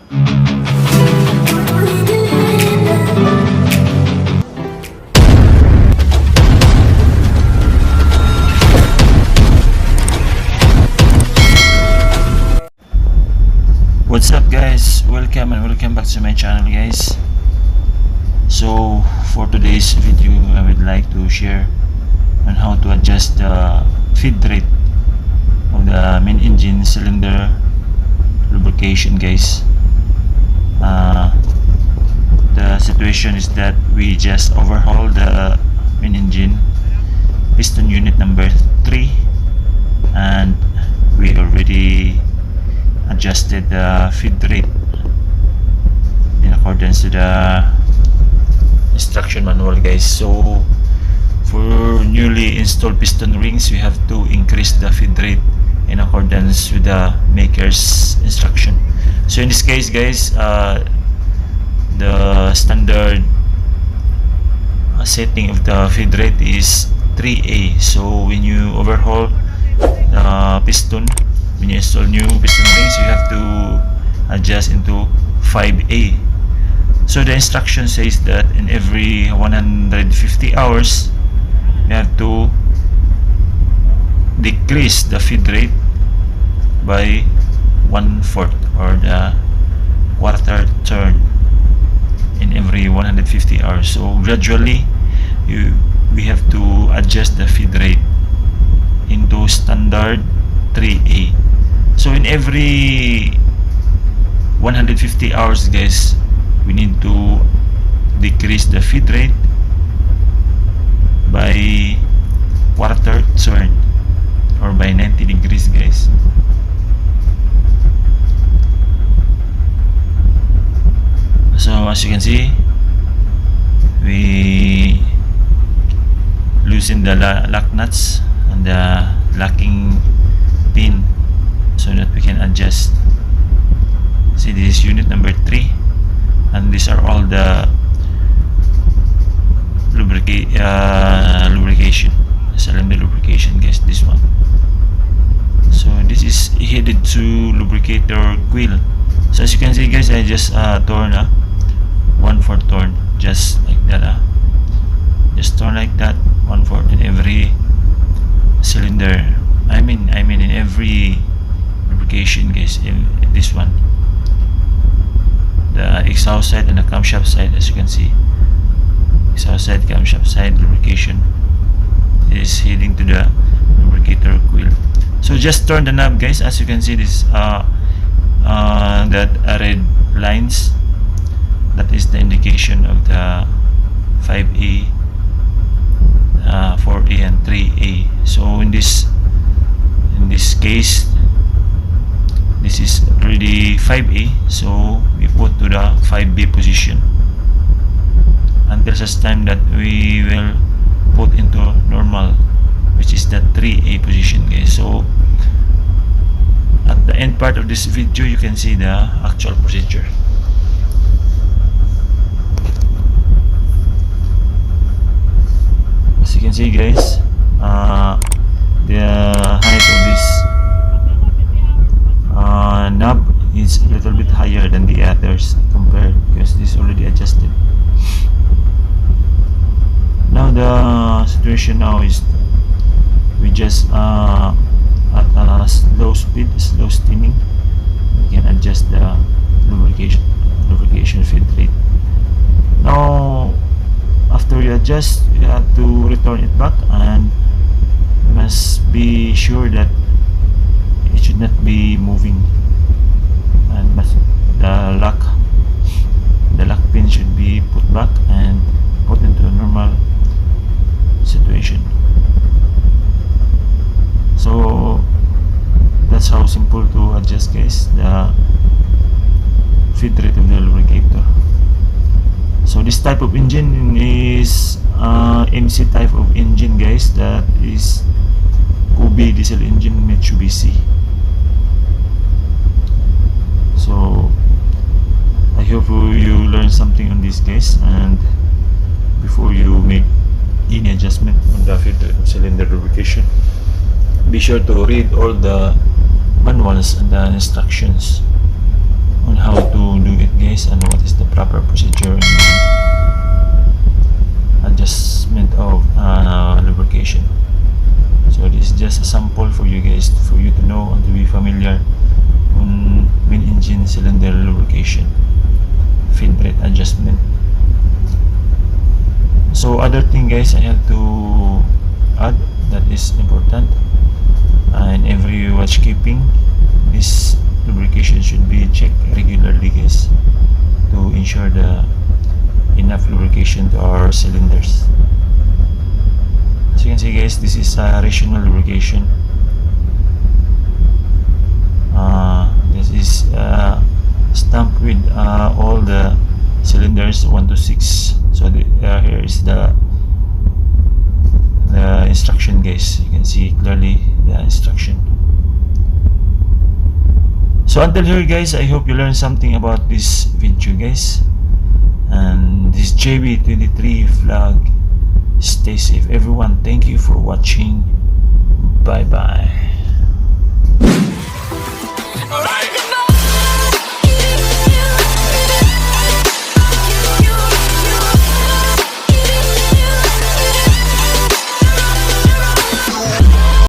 What's up guys, welcome back to my channel guys. So for today's video I would like to share on how to adjust the feed rate of the main engine cylinder lubrication guys. The situation is that we just overhaul the main engine piston unit number 3 and we already adjusted the feed rate in accordance to the instruction manual guys. So for newly installed piston rings we have to increase the feed rate in accordance with the maker's instruction. So in this case guys, the standard setting of the feed rate is 3A. So when you overhaul the piston, when you install new piston rings, you have to adjust into 5A. So the instruction says that in every 150 hours you have to decrease the feed rate by 1/4 or the quarter turn in every 150 hours. So gradually we have to adjust the feed rate into standard 3A. So in every 150 hours guys, we need to decrease the feed rate by quarter turn or by 90 degrees guys. So as you can see, we loosen the lock nuts and the locking pin so that we can adjust. See, this is unit number 3 and these are all the lubrication, cylinder lubrication guys, this one. So this is headed to lubricator coil. So as you can see guys, I just torn 1/4 torn just like that, just torn like that 1/4 in every cylinder. I mean in every lubrication guys, in this one, the exhaust side and the camshaft side. As you can see, exhaust side, camshaft side lubrication is heading to the lubricator coil. So just turn the knob guys. As you can see, this that red lines, that is the indication of the 5A, 4A and 3A. So in this case, this is already 5A, so we put to the 5B position until such time that we will put into normal, which is the 3A position guys. So at the end part of this video you can see the actual procedure. As you can see guys, the height of this knob is a little bit higher than the others compared, because this is already adjusted. Now the situation now is we just at a slow speed, slow steaming, we can adjust the lubrication feed rate. Now after you adjust, you have to return it back and you must be sure that it should not be moving, and the lock pin should be put back and put into a normal situation. So that's how simple to adjust guys the feed rate of the lubricator. So this type of engine is MC type of engine guys, that is OB diesel engine Mitsubishi. So I hope you learned something on this guys, and before you make any adjustment on the feed cylinder lubrication, be sure to read all the manuals and the instructions on how to do it, guys, and what is the proper procedure in adjustment of lubrication. So this is just a sample for you guys, for you to know and to be familiar on main engine cylinder lubrication, feed rate adjustment. So other thing, guys, I have to add that is important, and every watch keeping, this lubrication should be checked regularly, guys, to ensure the enough lubrication to our cylinders. As you can see, guys, this is a rational lubrication. This is stamped with all the cylinders 1 to 6. So here is the instruction, guys. You can see clearly the instruction. So until here, guys, I hope you learned something about this video, guys. And this JB23 flag. Stay safe, everyone. Thank you for watching. Bye bye.